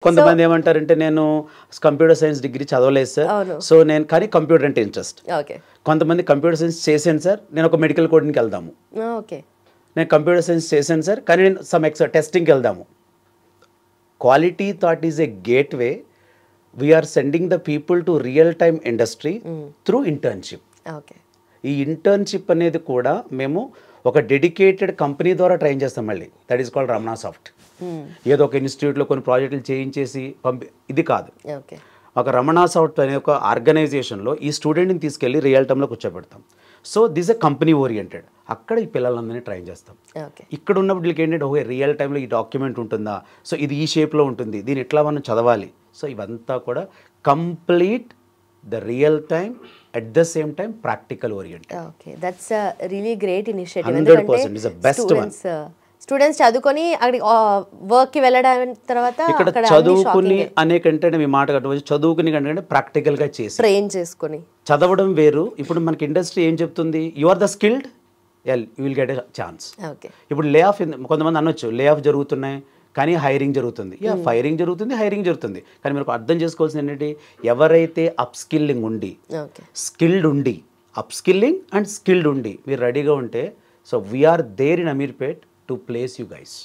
కొంతమంది ఏమంటారంటే నేను కంప్యూటర్ సైన్స్ డిగ్రీ చదవలేదు సార్. సో నేను కానీ కంప్యూటర్ అంటే ఇంట్రెస్ట్. కొంతమంది కంప్యూటర్ సైన్స్ చేశాను సార్, నేను ఒక మెడికల్ కోడింగ్కి వెళ్దాము. నేను కంప్యూటర్ సైన్స్ చేశాను సార్, కానీ నేను సమ్ టెస్టింగ్కి వెళ్దాము. Quality thought is a gateway. We are sending the people to real time industry through internship. ఈ ఇంటర్న్షిప్ అనేది కూడా మేము ఒక డెడికేటెడ్ కంపెనీ ద్వారా ట్రైన్ చేస్తాం. మళ్ళీ that is called Ramana soft. ఏదో ఒక ఇన్స్టిట్యూట్లో కొన్ని ప్రాజెక్టులు చేయించేసి ఇది కాదు. ఒక రమణ సాఫ్ట్ అనే ఒక ఆర్గనైజేషన్లో ఈ స్టూడెంట్ని తీసుకెళ్ళి రియల్ టైంలో కూర్చోబెడతాం. So this a company oriented. అక్కడ ఈ పిల్లలందరినీ ట్రైన్ చేస్తాం. ఇక్కడ ఉన్నప్పుడు వీళ్ళకి ఏంటంటే ఓకే రియల్ టైంలో ఈ డాక్యుమెంట్ ఉంటుందా, సో ఇది ఈ షేప్లో ఉంటుంది, దీన్ని ఇట్లా మనం చదవాలి. సో ఇవంతా కూడా complete the real time at the same time practical oriented. Okay, that's really great initiative. 100% is the best one. Students చదువుకొని అక్కడికి వర్క్కి వెళ్ళడం తర్వాత ఇక్కడ చదువుకుని అనే కంటే మీ మాట కట్టవచ్చు, చదువుకుని కంటే ప్రాక్టికల్గా చేసి ట్రైన్ చేసుకుని చదవడం వేరు. ఇప్పుడు మనకి ఇండస్ట్రీ ఏం చెప్తుంది, you are the skilled, you will get a chance. ఇప్పుడు లే ఆఫ్, కొంతమంది అనొచ్చు లే ఆఫ్ జరుగుతున్నాయి కానీ హైరింగ్ జరుగుతుంది. ఫైరింగ్ జరుగుతుంది, హైరింగ్ జరుగుతుంది. కానీ మీరు అర్థం చేసుకోవాల్సింది ఏంటంటే ఎవరైతే అప్ స్కిల్లింగ్ ఉండి స్కిల్డ్ ఉండి అప్ స్కిల్లింగ్ అండ్ స్కిల్డ్ ఉండి మీరు రెడీగా ఉంటే, so we are there in Ameerpet to place you guys.